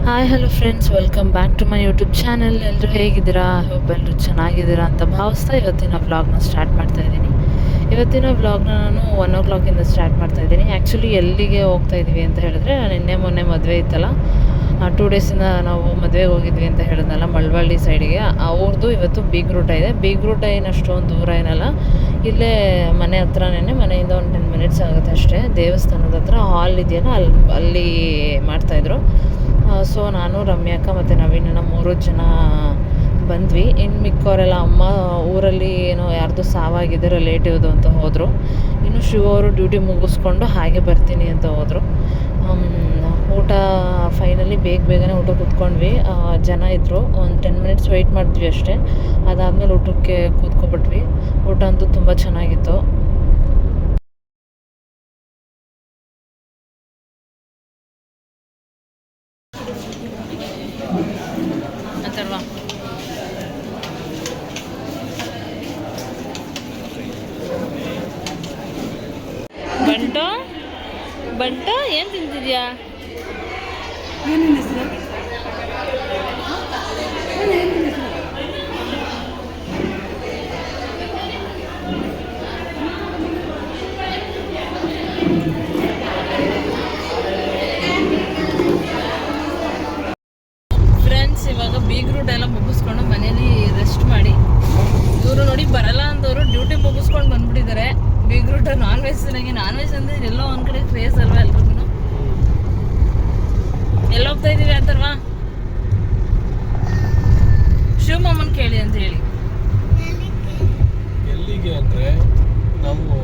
Hi hello friends, welcome back to my YouTube channel. ಎಲ್ಲರೂ ಹೇಗಿದ್ದೀರಾ? Hope ಎಲ್ಲರೂ ಚೆನ್ನಾಗಿದ್ದೀರಾ ಅಂತ ಭಾವಿಸ್ತಾ ಇವತ್ತಿನ ವ್ಲಾಗ್ನ ಸ್ಟಾರ್ಟ್ ಮಾಡ್ತಾ ಇದ್ದೀನಿ. ಇವತ್ತಿನ ವ್ಲಾಗ್ನ ನಾನು 1 o'clock ಸ್ಟಾರ್ಟ್ ಮಾಡ್ತಾ ಇದ್ದೀನಿ. ಆ್ಯಕ್ಚುಲಿ ಎಲ್ಲಿಗೆ ಹೋಗ್ತಾ ಇದ್ದೀವಿ ಅಂತ ಹೇಳಿದ್ರೆ, ನಿನ್ನೆ ಮೊನ್ನೆ ಮದುವೆ ಇತ್ತಲ್ಲ, 2 ಡೇಸಿಂದ ನಾವು ಮದುವೆಗೆ ಹೋಗಿದ್ವಿ ಅಂತ ಹೇಳಿದ್ನಲ್ಲ, ಮಳವಳ್ಳಿ ಸೈಡಿಗೆ. ಅವ್ರದ್ದು ಇವತ್ತು ಬೀಗ್ರೂಟ ಇದೆ. ಬೀಗ್ರೂಟ ಏನು ಅಷ್ಟೊಂದು ದೂರ ಏನಲ್ಲ, ಇಲ್ಲೇ ಮನೆ ಹತ್ರನೇ, ಮನೆಯಿಂದ ಒಂದು 10 minutes ಆಗುತ್ತೆ ಅಷ್ಟೇ. ದೇವಸ್ಥಾನದ ಹತ್ರ ಹಾಲ್ ಇದೆಯಲ್ಲ, ಅಲ್ಲಿ ಮಾಡ್ತಾಯಿದ್ರು. ಸೊ ನಾನು, ರಮ್ಯಾಕ್ಕ ಮತ್ತು ನವೀನನ 3 ಜನ ಬಂದ್ವಿ. ಇನ್ನು ಮಿಕ್ಕವರೆಲ್ಲ ಅಮ್ಮ ಊರಲ್ಲಿ ಏನೋ ಯಾರ್ದು ಸಾವಾಗಿದೆ ರಿಲೇಟಿವ್ದು ಅಂತ ಹೋದರು. ಇನ್ನು ಶಿವ ಅವರು ಡ್ಯೂಟಿ ಮುಗಿಸ್ಕೊಂಡು ಹಾಗೆ ಬರ್ತೀನಿ ಅಂತ ಹೋದರು. ಊಟ ಫೈನಲಿ ಬೇಗನೆ ಊಟ ಕೂತ್ಕೊಂಡ್ವಿ. ಜನ ಇದ್ದರು. ಒಂದು 10 minutes ವೆಯ್ಟ್ ಮಾಡಿದ್ವಿ ಅಷ್ಟೇ. ಅದಾದಮೇಲೆ ಊಟಕ್ಕೆ ಕೂತ್ಕೊಬಿಟ್ವಿ. ಊಟ ಅಂತೂ ತುಂಬ ಚೆನ್ನಾಗಿತ್ತು. ಅಥರ್ವಾ, ಬಂಟು ಏನು ತಿಂತಿದ್ಯಾ? ಫ್ರೆಂಡ್ಸ್, ಇವಾಗ ಬೀಗ್ರೂಟ್ ಎಲ್ಲ ಮುಗಿಸ್ಕೊಂಡು ಮನೇಲಿ ರೆಸ್ಟ್ ಮಾಡಿ, ಇವರು ನೋಡಿ ಬರಲ್ಲ ಅಂತವರು ಡ್ಯೂಟಿ ಮುಗಿಸ್ಕೊಂಡು ಬಂದ್ಬಿಟ್ಟಿದ್ದಾರೆ. ಬೀಗ್ರೂಟ ನಾನ್ ವೆಜ್ ಅಂದರೆ ಎಲ್ಲೋ ಒಂದು ಕಡೆ ಕ್ರೇಜ್ ಅಲ್ವಾ ಎಲ್ರಿಗೂ. ಎಲ್ಲ ಹೋಗ್ತಾ ಇದೀವಿ ಅಂತಲ್ವಾ? ಶಿವಮಮ್ಮನ್ ಕೇಳಿ ಅಂತ ಹೇಳಿ. ಎಲ್ಲಿಗೆ ಅಂದರೆ ನಾವು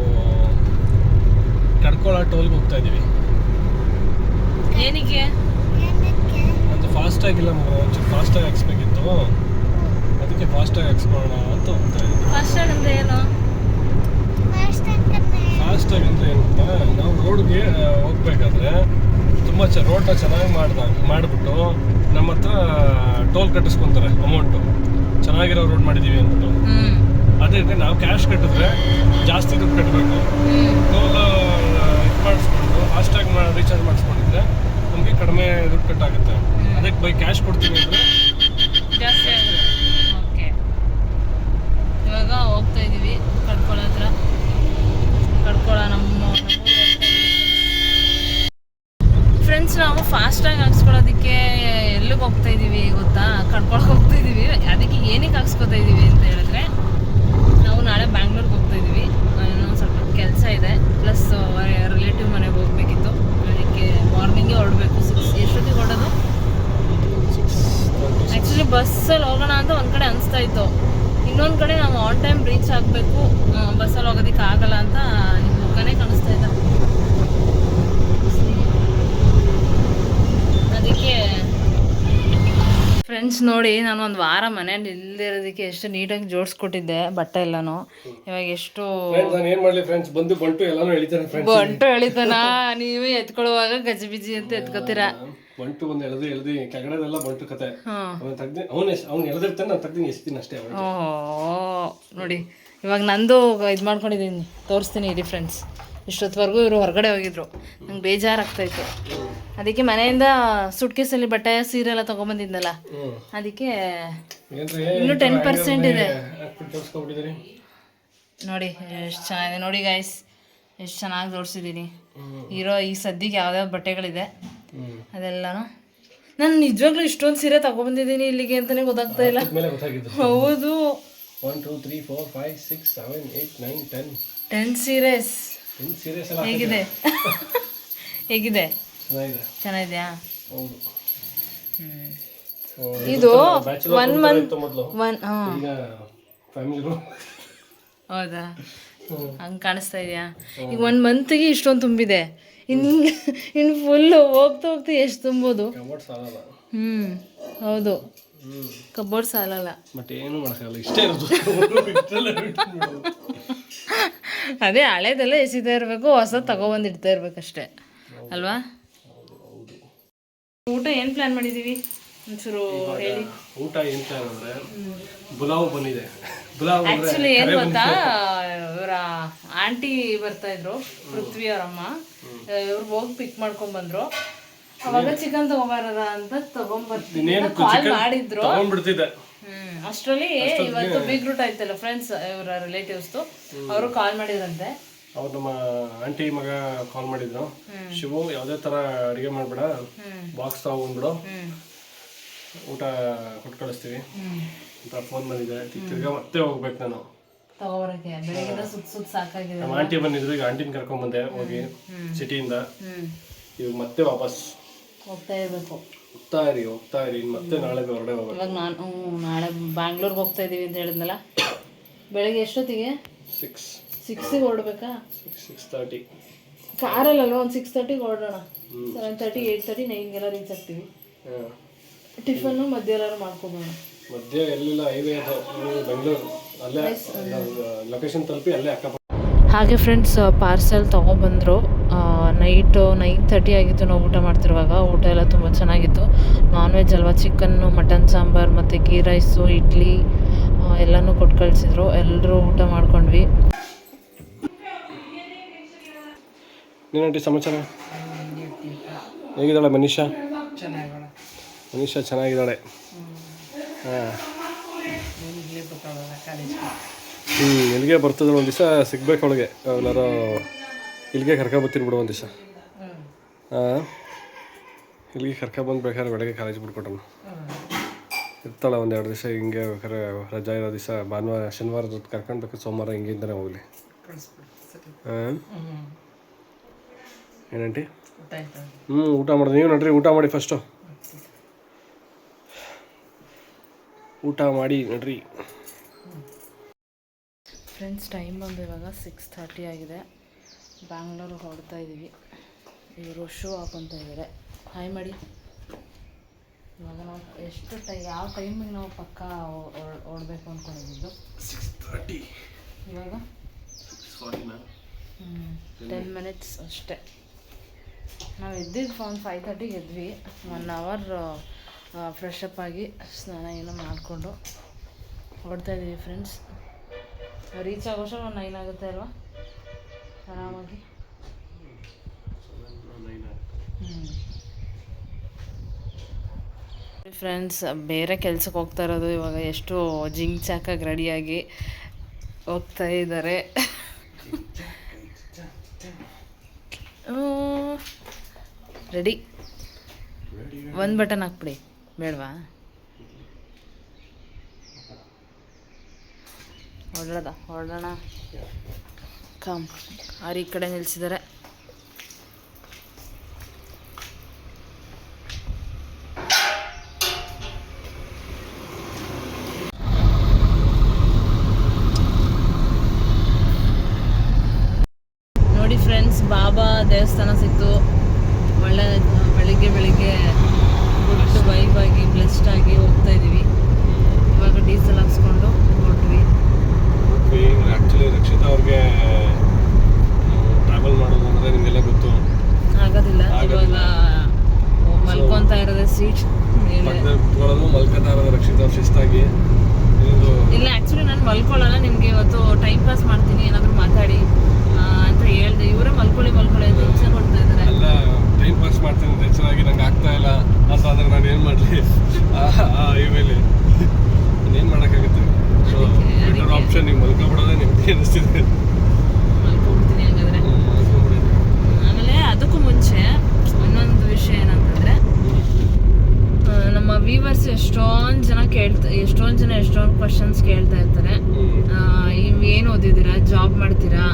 ಕಡ್ಕೊಳ ಟೋಲ್ಗೆ ಹೋಗ್ತಾ ಇದ್ದೀವಿ. ಏನಕ್ಕೆ? ಅದು ಫಾಸ್ಟಾಗಿಲ್ಲ, ಒಂಚೂರು ಫಾಸ್ಟಾಗಿ ಹಾಕ್ಸ್ಬೇಕಿತ್ತು. ಅದಕ್ಕೆ ಫಾಸ್ಟಾಗಿ ಹಾಕ್ಸ್ಕೊಳ್ಳೋಣ ಅಂತ ಹೋಗ್ತಾ ಇದ್ದೀವಿ. ಫಾಸ್ಟಾಗಿ ಅಂದರೆ ಏನು? ಫಾಸ್ಟಾಗಿ ಅಂದರೆ ಏನು ಗೊತ್ತಾ, ನಾವು ರೋಡ್ಗೆ ಹೋಗ್ಬೇಕಾದ್ರೆ ತುಂಬ ರೋಡ್ನ ಚೆನ್ನಾಗಿ ಮಾಡಿಬಿಟ್ಟು ನಮ್ಮ ಹತ್ರ ಟೋಲ್ ಕಟ್ಟಿಸ್ಕೊತಾರೆ ಅಮೌಂಟು. ಚೆನ್ನಾಗಿರೋ ರೋಡ್ ಮಾಡಿದ್ದೀವಿ ಅಂದ್ಬಿಟ್ಟು. ಅದೇ ನಾವು ಕ್ಯಾಶ್ ಕಟ್ಟಿದ್ರೆ ಜಾಸ್ತಿ ದುಡ್ಡು ಕಟ್ಟಬೇಕು. ಟೋಲ್ ಇದು ಮಾಡಿಸ್ಕೊಂಡು ಫಾಸ್ಟಾಗಿ ರೀಚಾರ್ಜ್ ಮಾಡಿಸ್ಕೊಂಡಿದ್ರೆ ನಮಗೆ ಕಡಿಮೆ ದುಡ್ಡು ಕಟ್ಟಾಗುತ್ತೆ. ಅದಕ್ಕೆ ಬೈ ಕ್ಯಾಶ್ ಕೊಡ್ತೀವಿ ಅಂದರೆ ಜಾಸ್ತಿ ಆಗುತ್ತೆ. ಓಕೆ, ಇವಾಗ ಹೋಗ್ತಾ ಇದ್ದೀವಿ ಕಡ್ಕೊಳ ಹತ್ರ. ನಮ್ಮ ಫ್ರೆಂಡ್ಸ್, ನಾವು ಫಾಸ್ಟಾಗಿ ಹಾಕ್ಸ್ಕೊಳ್ಳೋದಕ್ಕೆ ಎಲ್ಲಿಗೆ ಹೋಗ್ತಾ ಇದ್ದೀವಿ ಗೊತ್ತಾ? ಕಡ್ಕೊಳಕ್ಕೆ ಹೋಗ್ತಾ ಇದ್ದೀವಿ. ಅದಕ್ಕೆ ಏನಕ್ಕೆ ಹಾಕ್ಸ್ಕೊತಾ ಇದ್ದೀವಿ ಅಂತ ಹೇಳಿದ್ರೆ, ನಾವು ನಾಳೆ ಬ್ಯಾಂಗ್ಳೂರ್ಗೆ ಹೋಗ್ತಾ ಇದ್ದೀವಿ. ಇನ್ನೊಂದು ಸ್ವಲ್ಪ ಕೆಲಸ ಇದೆ, ಪ್ಲಸ್ ರಿಲೇಟಿವ್ ಮನೆಗೆ ಹೋಗಬೇಕಿತ್ತು. ಅದಕ್ಕೆ ಮಾರ್ನಿಂಗೇ ಹೊರಡಬೇಕು. 6 ಎಷ್ಟೊತ್ತಿಗೆ ಹೊರಡೋದು? ಆ್ಯಕ್ಚುಲಿ ಬಸ್ಸಲ್ಲಿ ಹೋಗೋಣ ಅಂತ ಒಂದು ಕಡೆ ಅನಿಸ್ತಾ ಇತ್ತು, ಇನ್ನೊಂದು ಕಡೆ ನಾವು ಆನ್ ಟೈಮ್ ರೀಚ್ ಆಗಬೇಕು. ಬಸ್ಸಲ್ಲಿ ಹೋಗೋದಕ್ಕೆ ಆಗಲ್ಲ ಅಂತ ನಿಮ್ಮ ಮುಖನೇ ಕಾಣಿಸ್ತಾ ಇದೆ. ಅದಕ್ಕೆ ಫ್ರೆಂಡ್ಸ್ ನೋಡಿ, ನಾನು ಒಂದು ವಾರ ಮನೇಲಿ ಇಲ್ಲದಿರೋದಕ್ಕೆ ಎಷ್ಟು ನೀಟಾಗಿ ಜೋಡಿಸ್ಕೊಟ್ಟಿದ್ದೆ ಬಟ್ಟೆ ಎಲ್ಲನೂ. ಇವಾಗ ಎಷ್ಟು ಬಂಟು ಎಳಿತಾನ, ನೀವು ಎತ್ಕೊಳ್ಳುವಾಗ ಗಜಿಬಿಜಿ ಅಂತ ಎತ್ಕೋತೀರಾ. ಬಂಟು ಒಂದು ಎಳ್ದು ಕೆಳಗಡೆದೆಲ್ಲ ಬಂಟು ಕತೆ. ಅವ್ನು ಎಳ್ದಿರ್ತಾನೆ, ನಾನು ತೆಗ್ದು ಎಸ್ತೀನಿ ಅಷ್ಟೇ. ನೋಡಿ, ಇವಾಗ ನಂದು ಇದು ಮಾಡ್ಕೊಂಡಿದ್ದೀನಿ, ತೋರಿಸ್ತೀನಿ ಇರಿ ಫ್ರೆಂಡ್ಸ್. ಇಷ್ಟೊತ್ತವರೆಗೂ ಇವರು ಹೊರಗಡೆ ಹೋಗಿದ್ರು, ನಂಗೆ ಬೇಜಾರಾಗ್ತಾಯಿತ್ತು. ಅದಕ್ಕೆ ಮನೆಯಿಂದ ಸುಟ್ಕೇಸಲ್ಲಿ ಬಟ್ಟೆ ಸೀರೆ ಎಲ್ಲ ತೊಗೊಂಬಂದಿದ್ನಲ್ಲ, ಅದಕ್ಕೆ ಇನ್ನೂ 10% ಇದೆ. ನೋಡಿ ಎಷ್ಟು ಚೆನ್ನಾಗಿದೆ. ನೋಡಿ ಗೈಸ್, ಎಷ್ಟು ಚೆನ್ನಾಗಿ ಜೋಡಿಸಿದ್ದೀನಿ. ಈ ಸದ್ಯಕ್ಕೆ ಯಾವ್ಯಾವ ಬಟ್ಟೆಗಳಿದೆ ಅದೆಲ್ಲನೂ. ನಾನು ನಿಜವಾಗ್ಲೂ ಇಷ್ಟೊಂದು ಸೀರೆ ತಗೊಬಂದಿದ್ದೀನಿ ಇಲ್ಲಿಗೆ ಅಂತಲೇ ಗೊತ್ತಾಗ್ತಾ ಇಲ್ಲ. ಹೌದು, 1 2 3 4 5 6 7 8 9 10 ಸೀರೆಸ್. ಹೇಗಿದೆ? ಹೇಗಿದೆ? ಚೆನ್ನಾಗಿದೆಯಾ? ಇದು 1 month. ಹೌದಾ? ಹಂಗೆ ಕಾಣಿಸ್ತಾ ಇದೆಯಾ? ಈಗ 1 monthಗೆ ಇಷ್ಟೊಂದು ತುಂಬಿದೆ. ಇನ್ನು ಫುಲ್ಲು ಹೋಗ್ತಾ ಎಷ್ಟು ತುಂಬೋದು? ಹೌದು, ಕಬೋರ್ಡ್ ಸಾಲಲ್ಲ. ಅದೇ ಹಳೇದೆಲ್ಲ ಎಸಿತಾ ಇರಬೇಕು, ಹೊಸ ತಗೊಬಂದಿಡ್ತಾ ಇರ್ಬೇಕಷ್ಟೇ ಅಲ್ವಾ? ಊಟ ಏನು ಪ್ಲಾನ್ ಮಾಡಿದ್ದೀವಿ ಒಂಚೂರು ಹೇಳಿ. ಊಟ ಏನು ಪ್ಲಾನ್ ಅಂದರೆ, ಪುಲಾವ್ ಬಂದಿದೆ. ಆ್ಯಕ್ಚುಲಿ ಏನು ಗೊತ್ತಾ, ಇವರ ಆಂಟಿ ಬರ್ತಾಯಿದ್ರು, ಪೃಥ್ವಿ ಅವರಮ್ಮ. ಇವ್ರು ಹೋಗಿ ಪಿಕ್ ಮಾಡ್ಕೊಂಡ್ಬಂದರು. ಅವಾಗ ಚಿಕನ್ ತಗೊಂಬಾರದ ಅಂತ ತಗೊಂಬರ್ತೀನಿ ಇನ್ನೇನು ಕಾಲ್ ಮಾಡಿದ್ರು. ತಗೊಂಡ್ಬಿಡ್ತಿದ್ದೆ. ಅಷ್ಟರಲ್ಲಿ ಇವತ್ತು ಬಿಗ್ ರೂಟ್ ಆಯ್ತಲ್ಲ ಫ್ರೆಂಡ್ಸ್, ಇವರ ರಿಲೇಟಿವ್ಸ್ದು, ಅವರು ಕಾಲ್ ಮಾಡಿದ್ರಂತೆ. ಅವ್ರು ನಮ್ಮ ಆಂಟಿ ಮಗ ಕಾಲ್ ಮಾಡಿದ್ರು, ಶಿವು ಯಾವುದೇ ಥರ ಅಡುಗೆ ಮಾಡಬೇಡ, ಬಾಕ್ಸ್ ತಗೊಂಡ್ಬಿಡು, ಊಟ ಕೊಟ್ಟು ಕಳಿಸ್ತೀವಿ ಅಂತ ಫೋನ್ ಬಂದಿದೆ. ತಿರ್ಗಾ ಮತ್ತೆ ಹೋಗ್ಬೇಕು ನಾನು ತಗೋಬರಕ್ಕೆ. ಬೆಳಗ್ಗೆ ಸುತ್ತ ಸಾಕಾಗಿದೆ. ನಮ್ಮ ಆಂಟಿ ಬಂದಿದ್ರು, ಈಗ ಆಂಟಿನ ಕರ್ಕೊಂಡ್ಬಂದೆ ಹೋಗಿ ಸಿಟಿಯಿಂದ. ಇವಾಗ ಮತ್ತೆ ವಾಪಸ್ ಹೋಗ್ತಾ ಇರ್ಬೇಕು. ಹೋಗ್ತಾ ಇರಿ ಮತ್ತೆ ನಾಳೆ ಹೊರಡೆ ಹೋಗ್ಬೇಕು. ಇವಾಗ ನಾನು ನಾಳೆ ಬ್ಯಾಂಗ್ಳೂರ್ಗೆ ಹೋಗ್ತಾ ಇದೀವಿ ಅಂತ ಹೇಳಿದ್ನಲ್ಲ. ಬೆಳಗ್ಗೆ ಎಷ್ಟೊತ್ತಿಗೆ? 6ಗೆ ಹೊರಡ್ಬೇಕಾ? 6:30 ಕಾರಲ್ಲಲ್ವ. ಒಂದು 6:30ಗೆ ಹೊರಡೋಣ. 7:30 8:30 9ಗೆಲ್ಲ ರೀಚ್ ಆಗ್ತೀವಿ. ಟಿಫನ್ನು ಮಧ್ಯ ಎಲ್ಲರೂ ಮಾಡ್ಕೊಬೋಣ. ಮಧ್ಯೆ ಎಲ್ಲಿಲ್ಲ, ಹೈವೇ ಅದು ಬೆಂಗಳೂರು, ಅಲ್ಲೇ ಲೊಕೇಶನ್ ತಲುಪಿ ಅಲ್ಲೇ ಅಕ್ಕಪಕ್ಕ. ಹಾಗೆ ಫ್ರೆಂಡ್ಸ್, ಪಾರ್ಸೆಲ್ ತೊಗೊಬಂದರು. ನೈಟು 9:30 ಆಗಿತ್ತು ನಾವು ಊಟ ಮಾಡ್ತಿರುವಾಗ. ಊಟ ಎಲ್ಲ ತುಂಬ ಚೆನ್ನಾಗಿತ್ತು. ನಾನ್ ವೆಜ್ ಅಲ್ವಾ, ಚಿಕನ್ನು, ಮಟನ್ ಸಾಂಬಾರು ಮತ್ತು ಗೀ ರೈಸು, ಇಡ್ಲಿ ಎಲ್ಲನೂ ಕೊಟ್ಟು ಕಳಿಸಿದ್ರು. ಎಲ್ಲರೂ ಊಟ ಮಾಡ್ಕೊಂಡ್ವಿ. ನೀನಂಟಿ ಸಮಾಚಾರ ಹೇಗಿದ್ದಾಳೆ ಮನೀಷಾ? ಚೆನ್ನಾಗಿದ್ದಾಳೆ. ಹಾಂ, ಇಲ್ಲಿಗೆ ಬರ್ತದಲ್ಲ ಒಂದು ದಿವಸ ಸಿಗ್ಬೇಕು ಅವಳಿಗೆ. ಎಲ್ಲರೂ ಇಲ್ಲಿಗೆ ಕರ್ಕೊಬತ್ತೀನಿ ಬಿಡು ಒಂದು ದಿವಸ. ಹಾಂ, ಇಲ್ಲಿಗೆ ಕರ್ಕೊಬಂದು ಬೇಕಾದ್ರೆ ಬೆಳಗ್ಗೆ ಕಾಲೇಜ್ ಬಿಟ್ಕೊಟ್ಟನು ಇರ್ತಾಳೆ. ಒಂದು 2 ದಿವಸ ಹಿಂಗೆ ಬೇಕಾದ್ರೆ ರಜಾ ಇರೋ ದಿವಸ ಭಾನುವಾರ ಶನಿವಾರದ ಹೊತ್ತು ಕರ್ಕೊಂಡು ಸೋಮವಾರ ಹಿಂಗಿಂದನೇ ಹೋಗಲಿ. ಹಾಂ, ಏನಂಟಿ? ಊಟ ಮಾಡಿದೆ. ನೀವು ನೋಡ್ರಿ, ಊಟ ಮಾಡಿ ಫಸ್ಟು. ಊಟ ಮಾಡಿ ನೋಡ್ರಿ ಫ್ರೆಂಡ್ಸ್. ಟೈಮ್ ಬಂದು ಇವಾಗ 6:30 ಆಗಿದೆ. ಬ್ಯಾಂಗ್ಳೂರಿಗೆ ಹೊರಡ್ತಾ ಇದ್ದೀವಿ. ಇವರು ಶೂ ಹಾಕೊತಾ ಇದ್ದಾರೆ. ಹಾಯ್ ಮಾಡಿ. ಇವಾಗ ನಾವು ಎಷ್ಟು ಯಾವ ಟೈಮಿಗೆ ನಾವು ಪಕ್ಕ ಓಡಬೇಕು ಅಂದ್ಕೊಂಡಿದ್ದು? 6:30. ಇವಾಗ 10 ಮಿನಿಟ್ಸ್ ಅಷ್ಟೇ. ನಾವು ಎದ್ದಿದ್ದು ಒಂದು 5:30ಗೆ ಎದ್ವಿ. 1 ಅವರ್ ಫ್ರೆಶ್ ಅಪ್ ಆಗಿ ಸ್ನಾನ ಏನೋ ಮಾಡಿಕೊಂಡು ಹೊರಡ್ತಾ ಇದ್ದೀವಿ ಫ್ರೆಂಡ್ಸ್. ರೀಚ್ ಆಗೋಷ್ಟು 9 ಆಗುತ್ತೆ ಅಲ್ವಾ, ಆರಾಮಾಗಿ. ಫ್ರೆಂಡ್ಸ್, ಬೇರೆ ಕೆಲ್ಸಕ್ಕೆ ಹೋಗ್ತಾ ಇರೋದು. ಇವಾಗ ಎಷ್ಟು ಜಿಂಗ್ ಚಾಕಾಗಿ ರೆಡಿಯಾಗಿ ಹೋಗ್ತಾ ಇದ್ದಾರೆ. ರೆಡಿ. ಒಂದು ಬಟನ್ ಹಾಕ್ಬಿಡಿ, ಬೇಡವಾ? ಹೊರಡೋಣ. ಕಮ್. ಈ ಕಡೆ ನಿಲ್ಸಿದ್ದಾರೆ. ನೋಡಿ ಫ್ರೆಂಡ್ಸ್, ಬಾಬಾ ದೇವಸ್ಥಾನ ಸಿಕ್ತು. ಒಳ್ಳೆ ಬೆಳಿಗ್ಗೆ ಗುಡ್ ವೈಬ್ ಆಗಿ ಬ್ಲೆಸ್ಡ್ ಆಗಿ ಹೋಗ್ತಾ ಇದ್ದೀವಿ. ಇವಾಗ ಡೀಸೆಲ್ ಹಾಕ್ಸ್ಕೊಂಡು ಹೊರಟ್ವಿ. ಆ್ಯಕ್ಚುಲಿ ರಕ್ಷಿತಾ ಅವ್ರಿಗೆ ಟ್ರಾವೆಲ್ ಮಾಡೋದು ಅಂದರೆ ನಿಮಗೆಲ್ಲ ಗೊತ್ತು ಆಗೋದಿಲ್ಲ. ಇವಾಗ ಮಲ್ಕೊತಾ ಇರೋದೇ ಸೀಟ್ ಕುತ್ಕೊಳ್ಳೋದು, ಮಲ್ಕೊತಾ ಇರೋದು ರಕ್ಷಿತಾ ಅವ್ರು ಶಿಸ್ತಾಗಿ. ಇಲ್ಲ, ಆ್ಯಕ್ಚುಲಿ ನಾನು ಮಲ್ಕೊಳ್ಳಲ್ಲ. ನಿಮಗೆ ಇವತ್ತು ಟೈಮ್ ಪಾಸ್ ಮಾಡ್ತೀನಿ, ಏನಾದರೂ ಮಾತಾಡಿ ಅಂತ ಹೇಳಿದೆ. ಇವರೇ ಮಲ್ಕೊಳ್ಳಿ ಅಂತ ಹಿಂಸೆ ಕೊಡ್ತಾ ಇದ್ದಾರೆ. ಅಲ್ಲ, ಟೈಮ್ ಪಾಸ್ ಮಾಡ್ತೀನಿ ಹೆಚ್ಚಾಗಿ ನಂಗೆ ಆಗ್ತಾ ಇಲ್ಲ ಅಂತ ಅಂದ್ರೆ ನಾನು ಏನು ಮಾಡಲಿ? ಇಮೇಲೆ ಇನ್ನೇನು ಮಾಡೋಕ್ಕಾಗುತ್ತೆ? ಸೊ ಬೆಟರ್ ಆಪ್ಷನ್ ನೀವು ಮಲ್ಕೊಬಿಡೋದೇ ನಿಮ್ಗೆ ಅನಿಸ್ತಿದೆ. ಮಲ್ಕೊಬಿಡ್ತೀನಿ ಹಾಗಾದರೆ. ಆಮೇಲೆ ಅದಕ್ಕೂ ಮುಂಚೆ ಇನ್ನೊಂದು ವಿಷಯ ಏನಂತಂದರೆ, ನಮ್ಮ ವ್ಯೂವರ್ಸ್ ಎಷ್ಟೊಂದು ಜನ ಕ್ವಶನ್ಸ್ ಕೇಳ್ತಾ ಇರ್ತಾರೆ. ಏನು ಓದಿದ್ದೀರಾ, ಜಾಬ್ ಮಾಡ್ತೀರಾ,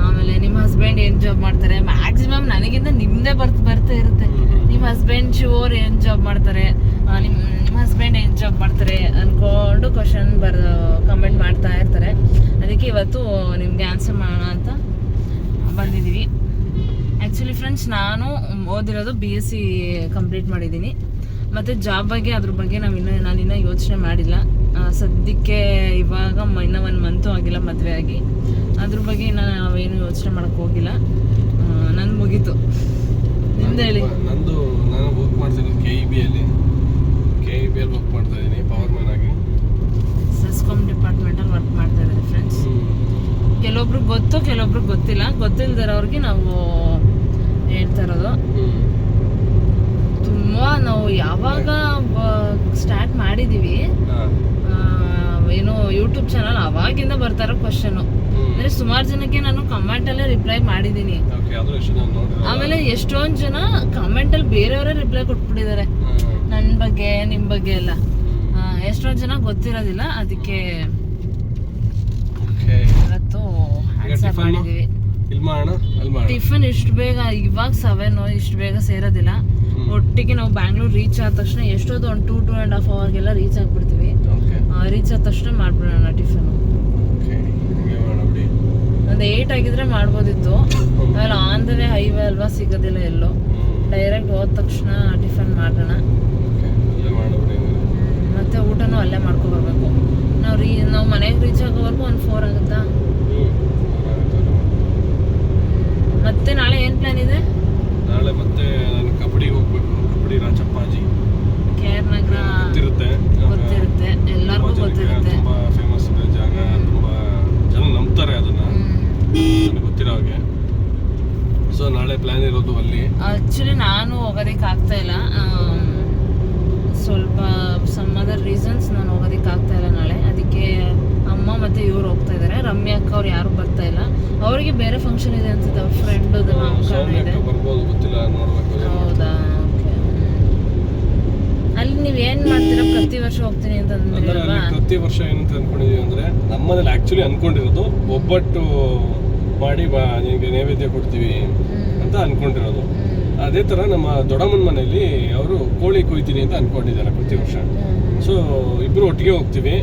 ಆಮೇಲೆ ನಿಮ್ಮ ಹಸ್ಬೆಂಡ್ ಏನು ಜಾಬ್ ಮಾಡ್ತಾರೆ. ಮ್ಯಾಕ್ಸಿಮಮ್ ನನಗಿಂತ ನಿಮ್ಮದೇ ಬರ್ತಾ ಇರುತ್ತೆ. ನಿಮ್ಮ ಹಸ್ಬೆಂಡ್ ಶೂರ್ ಏನು ಜಾಬ್ ಮಾಡ್ತಾರೆ, ನಿಮ್ಮ ಹಸ್ಬೆಂಡ್ ಏನು ಜಾಬ್ ಮಾಡ್ತಾರೆ ಅಂದ್ಕೊಂಡು ಕಮೆಂಟ್ ಮಾಡ್ತಾ ಇರ್ತಾರೆ. ಅದಕ್ಕೆ ಇವತ್ತು ನಿಮಗೆ ಆನ್ಸರ್ ಮಾಡೋಣ ಅಂತ ಬಂದಿದ್ದೀವಿ. ಆ್ಯಕ್ಚುಲಿ ಫ್ರೆಂಡ್ಸ್, ನಾನು ಓದಿರೋದು BSc ಕಂಪ್ಲೀಟ್ ಮಾಡಿದ್ದೀನಿ. ಮತ್ತು ಜಾಬ್ ಬಗ್ಗೆ ಅದ್ರ ಬಗ್ಗೆ ನಾನಿನ್ನೂ ಯೋಚನೆ ಮಾಡಿಲ್ಲ ಸದ್ಯಕ್ಕೆ. ಇವಾಗ ಇನ್ನೂ 1 ಮಂತು ಆಗಿಲ್ಲ ಮದುವೆ ಆಗಿ. ಅದ್ರ ಬಗ್ಗೆ ನಾವೇನು ಯೋಚನೆ ಮಾಡೋಕ್ಕೆ ಹೋಗಿಲ್ಲ. ನಂದು ಮುಗೀತು. ನಿಮ್ದು ಹೇಳಿ. ನಾನು ವರ್ಕ್ ಮಾಡ್ತಿರೋದು KEB ಅಲ್ಲಿ ವರ್ಕ್ ಮಾಡ್ತಾ ಇದ್ದೀನಿ, ಪವರ್ ಮ್ಯಾನ್ ಆಗಿ. ಸೆಸ್ಕಾಮ್ ಡಿಪಾರ್ಟ್ಮೆಂಟಲ್ಲಿ ವರ್ಕ್ ಮಾಡ್ತಾ ಇದ್ದಾರೆ ಫ್ರೆಂಡ್ಸ್. ಕೆಲವೊಬ್ರಿಗೆ ಗೊತ್ತು, ಕೆಲವೊಬ್ರಿಗೆ ಗೊತ್ತಿಲ್ಲ. ಗೊತ್ತಿಲ್ದಿರೋರಿಗೆ ನಾವು ಹೇಳ್ತಾ ಇರೋದು. ನಾವು ಯಾವಾಗ ಸ್ಟಾರ್ಟ್ ಮಾಡಿದೀವಿ ಏನು ಯೂಟ್ಯೂಬ್ ಚಾನಲ್ ಅವಾಗಿಂದ ಬರ್ತಾರೋ ಕ್ವಶನ್. ಅಂದ್ರೆ ಸುಮಾರು ಜನಕ್ಕೆ ನಾನು ಕಮೆಂಟ್ ಅಲ್ಲೇ ರಿಪ್ಲೈ ಮಾಡಿದೀನಿ. ಆಮೇಲೆ ಎಷ್ಟೊಂದ್ ಜನ ಕಮೆಂಟ್ ಅಲ್ಲಿ ಬೇರೆಯವರೇ ರಿಪ್ಲೈ ಕೊಟ್ಬಿಟ್ಟಿದ್ದಾರೆ ನನ್ ಬಗ್ಗೆ ನಿಮ್ ಬಗ್ಗೆ ಎಲ್ಲ. ಎಷ್ಟೊಂದ್ ಜನ ಗೊತ್ತಿರೋದಿಲ್ಲ, ಅದಕ್ಕೆ ಇವತ್ತು ಆನ್ಸರ್ ಮಾಡಿದೀವಿ. ಟಿಫನ್ ಇಷ್ಟು ಬೇಗ ಇವಾಗ 7 ಇಷ್ಟು ಬೇಗ ಸೇರೋದಿಲ್ಲ. ಒಟ್ಟಿಗೆ ನಾವು ಬ್ಯಾಂಗ್ಳೂರ್ ರೀಚ್ ಆದ ತಕ್ಷಣ ಎಷ್ಟೊಂದು ಒಂದು 2.5 ಅವರ್ಗೆಲ್ಲ ರೀಚ್ ಆಗ್ಬಿಡ್ತೀವಿ. ರೀಚ್ ಆದ ತಕ್ಷಣ ಮಾಡ್ಬಿಡೋಣ ಟಿಫನ್. ಒಂದು 8 ಆಗಿದ್ರೆ ಮಾಡ್ಬೋದಿತ್ತು. ಆಮೇಲೆ ಆನ್ ದ ವೇ ಹೈವೇ ಅಲ್ವಾ, ಸಿಗೋದಿಲ್ಲ ಎಲ್ಲೋ. ಡೈರೆಕ್ಟ್ ಹೋದ ತಕ್ಷಣ ಟಿಫನ್ ಮಾಡೋಣ, ಮತ್ತೆ ಊಟನೂ ಅಲ್ಲೇ ಮಾಡ್ಕೊಬರ್ಬೇಕು. ನಾವು ಮನೆಗೆ ರೀಚ್ ಆಗೋವರೆಗೂ ಒಂದು 4 ಆಗುತ್ತಾ? ಮತ್ತೆ ನಾಳೆ ಏನ್ ಪ್ಲಾನ್ ಇದೆ? ನಾಳೆ ಮತ್ತೆ ನಾನು ಕಬಡ್ಡಿಗೆ ಹೋಗ್ಬೇಕು. ಕಬಡ್ಡಿ ರಾಚಪ್ಪಾಜಿ KR ನಗರ ಗೊತ್ತಿರುತ್ತೆ, ಎಲ್ಲರಿಗೂ ಗೊತ್ತಿರುತ್ತೆ. ತುಂಬಾ ಫೇಮಸ್ ಇದೆ ಜಾಗ, ತುಂಬಾ ಜನ ನಂಬ್ತಾರೆ ಅದನ್ನ, ನನಗೆ ಗೊತ್ತಿರೋ ಹಾಗೆ. ಸೊ ನಾಳೆ ಪ್ಲಾನ್ ಇರೋದು ಅಲ್ಲಿ. ಆಕ್ಚುಲಿ ನಾನು ಹೋಗೋದಕ್ಕೆ ಆಗ್ತಾ ಇಲ್ಲ, ಸ್ವಲ್ಪ ಸಮ್ ಅದರ್ ರೀಸನ್ಸ್ ನಾನು ಹೋಗೋದಕ್ಕೆ ಆಗ್ತಾ ಇಲ್ಲ ನಾಳೆ. ಅದಕ್ಕೆ ಅಮ್ಮ ಮತ್ತೆ ಇವ್ರು ಹೋಗ್ತಾ ಇದಾರೆ. ರಮ್ಯಾ ಅಕ್ಕ ಅವ್ರು ಯಾರು ಬರ್ತಾ ಇಲ್ಲ, ಅವರಿಗೆ ಬೇರೆ ಫಂಕ್ಷನ್ ಇದೆ ಅನ್ಸುತ್ತೆ, ಅವ್ರ ಫ್ರೆಂಡ್ ನಾಮಕರಣ ಇದೆ. ಹೌದಾ? ಅಲ್ಲಿ ನೀವ್ ಏನ್ ಮಾಡ್ತೀರಾ? ಪ್ರತಿ ವರ್ಷ ಹೋಗ್ತೀನಿ ಅಂತಂದ್ರೆ ಪ್ರತಿ ವರ್ಷ ಏನಂತ ಅನ್ಕೊಂಡಿದೀವಿ ಅಂದ್ರೆ, ನಮ್ಮನೇಲಿ ಆಕ್ಚುಲಿ ಅನ್ಕೊಂಡಿರೋದು ಒಬ್ಬಟ್ಟು ಮಾಡಿ ನಿಮಗೆ ನೈವೇದ್ಯ ಕೊಡ್ತೀವಿ ಅಂತ ಅನ್ಕೊಂಡಿರೋದು. ಅದೇ ತರ ನಮ್ಮ ದೊಡ್ಡಮ್ಮನ ಮನೆಯಲ್ಲಿ ಅವರು ಕೋಳಿ ಕೊಯ್ತೀನಿ ಅಂತ ಅನ್ಕೊಂಡಿದ್ದಾರೆ ಪ್ರತಿ ವರ್ಷ. ಸೊ ಇಬ್ರು ಒಟ್ಟಿಗೆ ಹೋಗ್ತೀವಿ.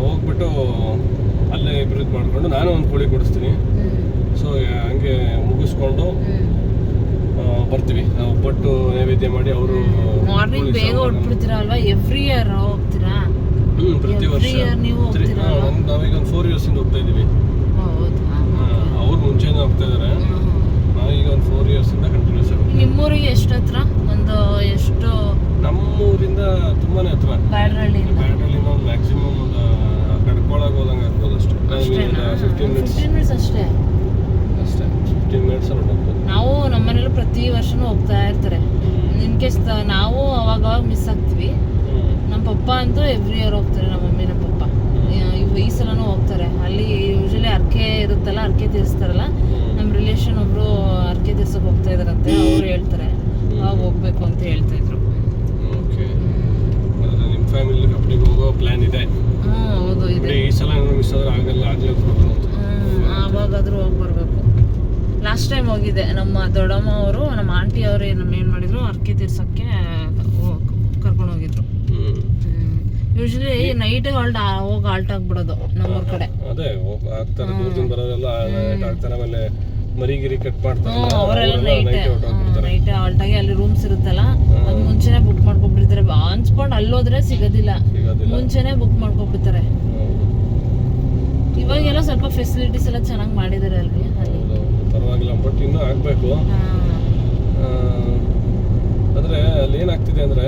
ಹೋಗ್ಬಿಟ್ಟು ಅಲ್ಲೇ ಇಬ್ರು ಇದು ಮಾಡ್ಕೊಂಡು ನಾನು ಒಂದು ಕೋಳಿ ಕೊಡಿಸ್ತೀನಿ. ಸೊ ಹಂಗೆ ಮುಗಿಸ್ಕೊಂಡು ಬರ್ತೀವಿ. ಒಬ್ಬಟ್ಟು ನೈವೇದ್ಯ ಮಾಡಿ ಅವರು ಮಾರ್ನಿಂಗ್ ಬೇಗ ಹೊರಡ್ಬಿಡ್ತೀರಾ ಅಲ್ವಾ? ಎವ್ರಿ ಇಯರ್ ಹೋಗ್ತೀರಾ? ಪ್ರತಿ ವರ್ಷ ನಾವೀಗ ಒಂದು 4 years ಇಂದ ಹೋಗ್ತಾ ಇದೀವಿ. ಅವ್ರು ಮುಂಚೆನೇ ಹೋಗ್ತಾ ಇದಾರೆ, ನಾವೀಗ ಒಂದು 4 years ಇಂದ ಕಂಟಿನ್ಯೂಸ್ ಆಗಿ. ನಿಮ್ಮೂರಿಗೆ ಎಷ್ಟು ಹತ್ರ? ಎಷ್ಟು? ನಮ್ಮೂರಿಂದ ತುಂಬಾನೇ ಹತ್ರ. ಬ್ಯಾಡ್ರಳ್ಳಿಯಿಂದ ಒಂದು ಮ್ಯಾಕ್ಸಿಮಮ್ ಒಂದು ಕಡ್ಕೊಳಕ್ಕೆ ಹೋದಂಗೆ ಆಗ್ಬೋದು ಅಷ್ಟೇ. 15 minutes ಅಷ್ಟೇ. 15 minutes ಅಲ್ಲಿ ಹೋಗ್ಬೋದು. ನಾವು ನಮ್ಮನೇಲಿ ಪ್ರತಿ ವರ್ಷನೂ ಹೋಗ್ತಾ ಇರ್ತಾರೆ. ಇನ್ ಕೇಸ್ ನಾವು ಅವಾಗ ಮಿಸ್ ಆಗ್ತೀವಿ. ನಮ್ಮ ಪಪ್ಪ ಅಂತೂ ಎವ್ರಿ ಇಯರ್ ಹೋಗ್ತಾರೆ. ನಮ್ಮ ಮಮ್ಮಿ ನಮ್ಮ ಪಪ್ಪ ಈ ಸಲನೂ ಹೋಗ್ತಾರೆ. ಅಲ್ಲಿ ಯೂಶಲಿ ಅರ್ಕೆ ಇರುತ್ತಲ್ಲ, ಅರ್ಕೆ ತೀರಿಸ್ತಾರಲ್ಲ, ನಮ್ಮ ರಿಲೇಷನ್ ಒಬ್ರು ಅರ್ಕೆ ತೀರ್ಸಕ್ಕೆ ಹೋಗ್ತಾ ಇದಾರಂತೆ. ಅವ್ರು ಹೇಳ್ತಾರೆ ಅವಾಗ ಹೋಗ್ಬೇಕು ಅಂತ ಹೇಳ್ತಾ ಇದ್ರು. ನಿಮ್ಮ ಫ್ಯಾಮಿಲಿ ಕಬಡ್ಡಿಗೆ ಹೋಗೋ ಪ್ಲಾನ್ ಇದೆ? ಹೌದು ಇದೆ. ಈ ಸಲ ಮಿಸ್ ಆದ್ರೆ ಆಗಲ್ಲ, ಆಗ್ಲೇ ಆವಾಗಾದ್ರೂ ಹೋಗಿ ಬರ್ಬೇಕು. ಲಾಸ್ಟ್ ಟೈಮ್ ಹೋಗಿದ್ದೆ. ನಮ್ಮ ದೊಡ್ಡಮ್ಮ ಅವರು, ನಮ್ಮ ಆಂಟಿ ಅವರು ಏನು ಮಾಡಿದ್ರು, ಅರ್ಕೆ ತೀರ್ಸಕ್ಕೆ ಕರ್ಕೊಂಡು ಹೋಗಿದ್ರು. ಯೂಶಲಿ ನೈಟ್ ಹೋಗಿ ಆಲ್ಟ್ ಆಗ್ಬಿಡೋದು ನಮ್ಮೂರ್ ಕಡೆ. ಅದೇ ಆಗ್ತಾರೆ, ದೂರದಿಂದ ಬರೋದೆಲ್ಲ ಆಗ್ತಾರೆ. ಆಮೇಲೆ ಮರಿಗಿರಿ ಕಟ್ ಮಾಡ್ತಾರೆ, ಅವರೆಲ್ಲ ನೈಟ್ ಆಲ್ಟ್ ಆಗಿ ಅಲ್ಲಿ ರೂಮ್ಸ್ ಇರುತ್ತಲ್ಲ, ಅದು ಮುಂಚೆನೆ ಬುಕ್ ಮಾಡ್ಕೊಂಡ್ಬಿಡ್ತಾರೆ. ಅನ್ಸ್ಕೊಂಡು ಅಲ್ಲೋದ್ರೆ ಸಿಗೋದಿಲ್ಲ, ಮುಂಚೆನೆ ಬುಕ್ ಮಾಡ್ಕೊಂಡ್ಬಿಡ್ತಾರೆ. ಇವಾಗೆಲ್ಲ ಸ್ವಲ್ಪ ಫೆಸಿಲಿಟೀಸ್ ಎಲ್ಲ ಚೆನ್ನಾಗಿ ಮಾಡಿದ್ದಾರೆ ಅಲ್ವಿ ಅಲ್ಲಿ. ಪರವಾಗಿಲ್ಲ, ಬಟ್ ಇನ್ನೂ ಆಗ್ಬೇಕು. ಅಂದ್ರೆ ಅಲ್ಲಿ ಏನಾಗ್ತಿದೆ ಅಂದ್ರೆ,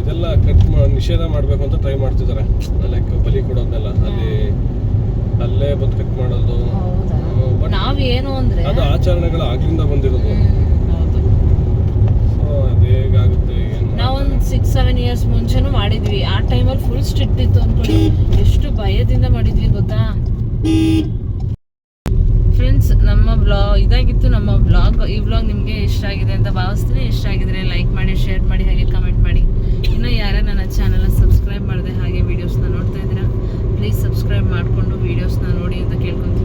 ಇದೆಲ್ಲ ಕಟ್ ನಿಷೇಧ ಮಾಡ್ಬೇಕು ಅಂತ ಟ್ರೈ ಮಾಡ್ತಿದ್ದಾರೆ. ಲೈಕ್ ಬಲಿ ಕೊಡೋದನ್ನೆಲ್ಲ ಅಲ್ಲೇ ಬಂದು ಕಟ್ ಮಾಡೋದು. ನಾವೇನು ಅಂದ್ರೆ ಅದು ಆಚರಣೆಗಳು ಆಗ್ಲಿಂದ ಬಂದಿರೋದು. ಸೊ ಅದು ಹೇಗಾಗುತ್ತೆ ನಾವೊಂದು 6-7 years ಮುಂಚೆನೂ ಮಾಡಿದ್ವಿ. ಆ ಟೈಮಲ್ಲಿ ಫುಲ್ ಸ್ಟ್ರಿಕ್ಟ್ ಇತ್ತು ಅನ್ಕೊಳ್ಳಿ. ಎಷ್ಟು ಭಯದಿಂದ ಮಾಡಿದ್ವಿ ಗೊತ್ತಾ ಫ್ರೆಂಡ್ಸ್. ನಮ್ಮ ಇದಾಗಿತ್ತು ನಮ್ಮ ಬ್ಲಾಗ್. ಈ ಬ್ಲಾಗ್ ನಿಮಗೆ ಇಷ್ಟ ಆಗಿದೆ ಅಂತ ಭಾವಿಸ್ತೀನಿ. ಇಷ್ಟ ಆಗಿದ್ರೆ ಲೈಕ್ ಮಾಡಿ, ಶೇರ್ ಮಾಡಿ, ಹಾಗೆ ಕಮೆಂಟ್ ಮಾಡಿ. ಇನ್ನೂ ಯಾರೇ ನನ್ನ ಚಾನಲ್ನ ಸಬ್ಸ್ಕ್ರೈಬ್ ಮಾಡಿದೆ ಹಾಗೆ ವೀಡಿಯೋಸ್ನ ನೋಡ್ತಾ ಇದ್ದೀರಾ, ಪ್ಲೀಸ್ ಸಬ್ಸ್ಕ್ರೈಬ್ ಮಾಡಿಕೊಂಡು ವೀಡಿಯೋಸ್ನ ನೋಡಿ ಅಂತ ಕೇಳ್ಕೊತೀನಿ.